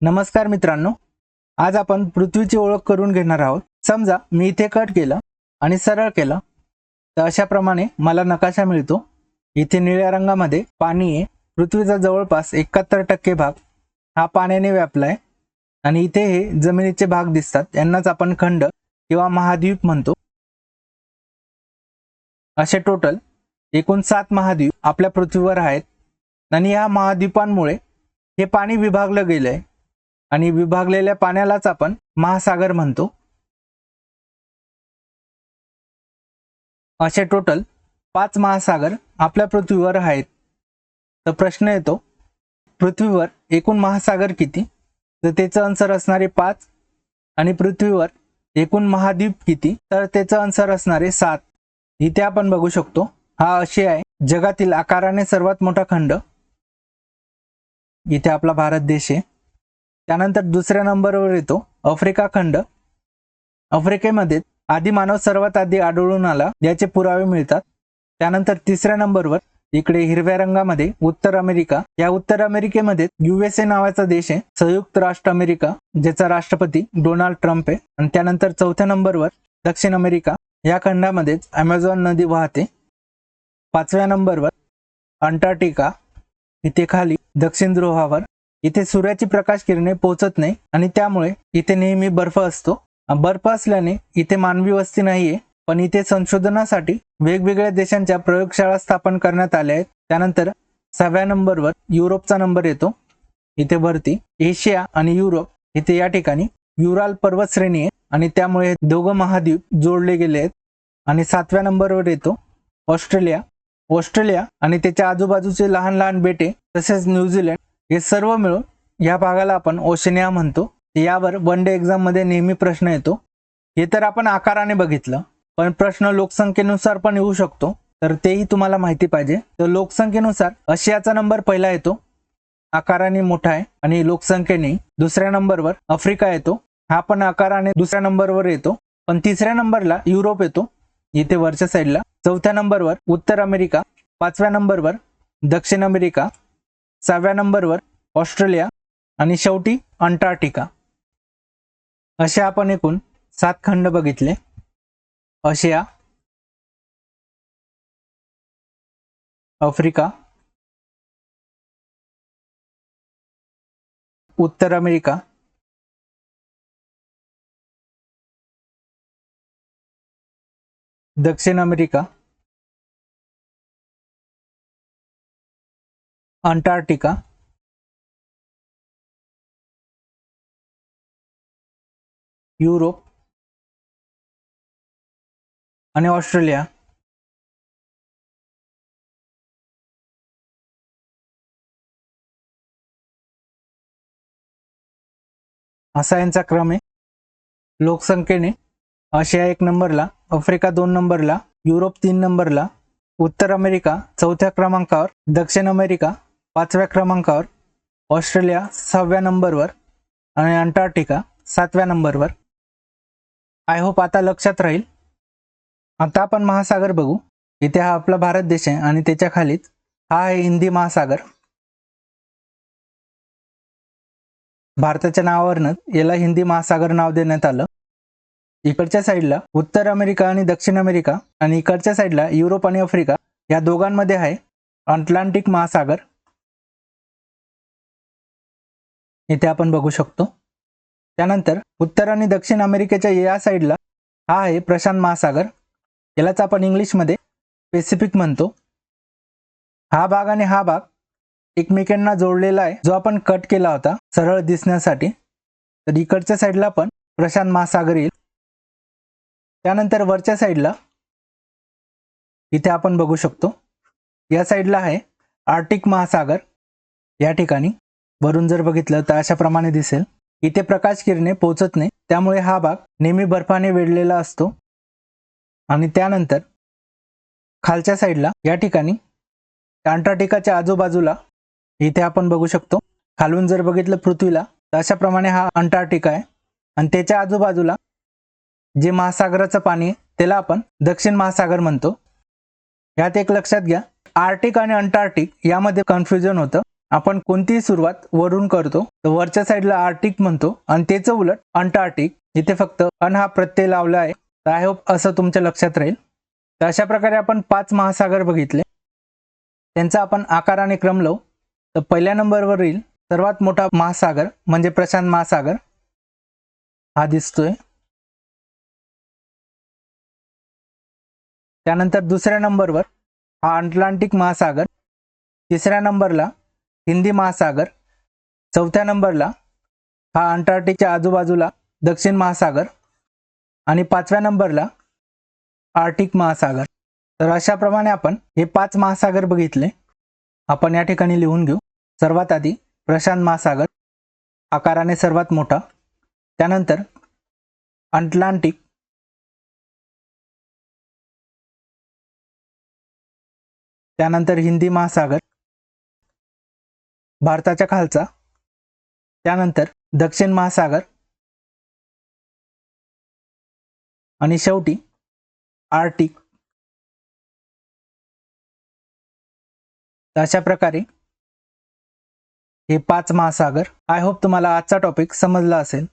नमस्कार मित्रांनो, आज आपण पृथ्वीची ओळख करून घेणार आहोत। समजा मी इथे कट केलं आणि सरळ केलं तर अशा प्रमाणे मला नकाशा मिळतो। इथे निळ्या रंगामध्ये पाणी आहे। पृथ्वीचा जवळपास 71% भाग हा पाण्याने व्यापलाय आणि इथे हे जमिनीचे भाग दिसतात। यांनाच आपण खंड किंवा महाद्वीप म्हणतो। असे टोटल एकूण 7 महाद्वीप आपल्या पृथ्वीवर आहेत आणि या महाद्वीपांमुळे हे पाणी विभागलं गेलंय आणि विभागलेल्या पाण्यालाच आपण महासागर म्हणतो। असे टोटल 5 महासागर आपल्या पृथ्वीवर आहेत। तर प्रश्न येतो, पृथ्वीवर एकूण महासागर किती? तर त्याचं आन्सर असणारे 5 आणि पृथ्वीवर एकूण महाद्वीप किती? तर त्याचं आन्सर असणारे 7। इथे आपण बघू शकतो, हा आशिया आहे, जगातील आकाराने सर्वात मोठा खंड। इथे आपला भारत देश आहे। त्यानंतर दुसऱ्या नंबरवर येतो आफ्रिका खंड। आफ्रिकेमध्ये आदिमानव सर्वात आधी आढळून आला याचे पुरावे मिळतात। त्यानंतर तिसऱ्या नंबरवर इकडे हिरव्या रंगामध्ये उत्तर अमेरिका। या उत्तर अमेरिकेमध्ये USA नावाचा देश आहे, संयुक्त राष्ट्र अमेरिका, ज्याचा राष्ट्रपती डोनाल्ड ट्रम्प आहे। आणि त्यानंतर चौथ्या नंबरवर दक्षिण अमेरिका। या खंडामध्येच अमेझॉन नदी वाहते। पाचव्या नंबरवर अंटार्क्टिका, इथे खाली दक्षिण ध्रुवावर इथे सूर्याची प्रकाश किरणे पोहोचत नाही आणि त्यामुळे इथे नेहमी बर्फ असतो। बर्फ असल्याने इथे मानवी वस्ती नाहीये, पण इथे संशोधनासाठी वेगवेगळ्या देशांच्या प्रयोगशाळा स्थापन करण्यात आल्या आहेत। त्यानंतर 6व्या नंबरवर युरोपचा नंबर येतो। इथे वरती एशिया आणि युरोप इथे या ठिकाणी युराल पर्वत श्रेणी आहे आणि त्यामुळे दोघं महाद्वीप जोडले गेले आहेत। आणि 7व्या नंबरवर येतो ऑस्ट्रेलिया। ऑस्ट्रेलिया आणि त्याच्या आजूबाजूचे लहान लहान बेटे तसेच न्यूझीलंड हे सर्व मिळून या भागाला आपण ओशनिया म्हणतो। यावर वन डे एक्झाम मध्ये नेहमी प्रश्न येतो। हे तर आपण आकाराने बघितलं, पण प्रश्न लोकसंख्येनुसार पण येऊ शकतो, तर तेही तुम्हाला माहिती पाहिजे। तर लोकसंख्येनुसार आशियाचा नंबर पहिला येतो, आकाराने मोठा आहे आणि लोकसंख्येने। दुसऱ्या नंबरवर आफ्रिका येतो, हा पण आकाराने दुसऱ्या नंबरवर येतो, पण तिसऱ्या नंबरला युरोप येतो, इथे वरच्या साईडला। चौथ्या नंबरवर उत्तर अमेरिका, 5व्या नंबरवर दक्षिण अमेरिका, 6व्या नंबरवर ऑस्ट्रेलिया आणि शेवटी अंटार्क्टिका। असे आपण एकूण 7 खंड बघितले। आशिया, आफ्रिका, उत्तर अमेरिका, दक्षिण अमेरिका, अंटार्क्टिका, युरोप आणि ऑस्ट्रेलिया। असा यांचा क्रम आहे लोकसंख्येने। आशिया 1 नंबरला, आफ्रिका 2 नंबरला, युरोप 3 नंबरला, उत्तर अमेरिका 4थ्या क्रमांकावर, दक्षिण अमेरिका 5व्या क्रमांकावर, ऑस्ट्रेलिया 6व्या नंबरवर आणि अंटार्क्टिका 7व्या नंबरवर। आय होप आता लक्षात राहील। आता आपण महासागर बघू। इथे हा आपला भारत देश आहे आणि त्याच्या खालीच हा आहे हिंदी महासागर। भारताच्या नावावरनं याला हिंदी महासागर नाव देण्यात आलं। इकडच्या साईडला उत्तर अमेरिका आणि दक्षिण अमेरिका आणि इकडच्या साईडला युरोप आणि आफ्रिका या दोघांमध्ये आहे अटलांटिक महासागर। इथे आपण बघू शकतो। त्यानंतर उत्तर आणि दक्षिण अमेरिकेच्या या साईडला हा आहे प्रशांत महासागर, यालाच आपण इंग्लिशमध्ये पॅसिफिक म्हणतो। हा भाग आणि हा भाग एकमेकांना जोडलेला आहे, जो आपण कट केला होता सरळ दिसण्यासाठी। तर इकडच्या साईडला पण प्रशांत महासागर येईल। त्यानंतर वरच्या साईडला इथे आपण बघू शकतो, या साईडला आहे आर्क्टिक महासागर। या ठिकाणी वरून जर बघितलं तर अशा प्रमाणे दिसेल। इथे प्रकाश किरणे पोहोचत नाही, त्यामुळे हा भाग नेहमी बर्फाने वेढलेला असतो। आणि त्यानंतर खालच्या साईडला या ठिकाणी अंटार्क्टिकाच्या आजूबाजूला इथे आपण बघू शकतो, खालून जर बघितलं पृथ्वीला तर अशा प्रमाणे हा अंटार्क्टिका आहे आणि त्याच्या आजूबाजूला जे महासागराचं पाणी आहे त्याला आपण दक्षिण महासागर म्हणतो। यात एक लक्षात घ्या, आर्क्टिक आणि अंटार्क्टिक यामध्ये कन्फ्युजन होतं। आपण कोणतीही सुरुवात वरून करतो तर वरच्या साईडला आर्टिक म्हणतो आणि त्याचं उलट अंटार्टिक, इथे फक्त अन हा प्रत्यय लावला आहे. तर आय होप असं तुमच्या लक्षात राहील. तर अशा प्रकारे आपण 5 महासागर बघितले, त्यांचा आपण आकाराने क्रम लावू. तर पहिल्या नंबरवर येईल सर्वात मोठा महासागर म्हणजे प्रशांत महासागर, हा दिसतोय. त्यानंतर दुसऱ्या नंबरवर हा अटलांटिक महासागर, तिसऱ्या नंबरला हिंदी महासागर, चौथ्या नंबरला हा अंटार्क्टिकच्या आजूबाजूला दक्षिण महासागर आणि पाचव्या नंबरला आर्टिक महासागर. तर अशाप्रमाणे आपण हे 5 महासागर बघितले. आपण या ठिकाणी लिहून घेऊ. सर्वात आधी प्रशांत महासागर, आकाराने सर्वात मोठा. त्यानंतर अटलांटिक, त्यानंतर हिंदी महासागर, भारताच्या खालचा. त्यानंतर दक्षिण महासागर आणि शेवटी आर्टिक. अशा प्रकारे हे 5 महासागर. आय होप तुम्हाला आजचा टॉपिक समजला असेल.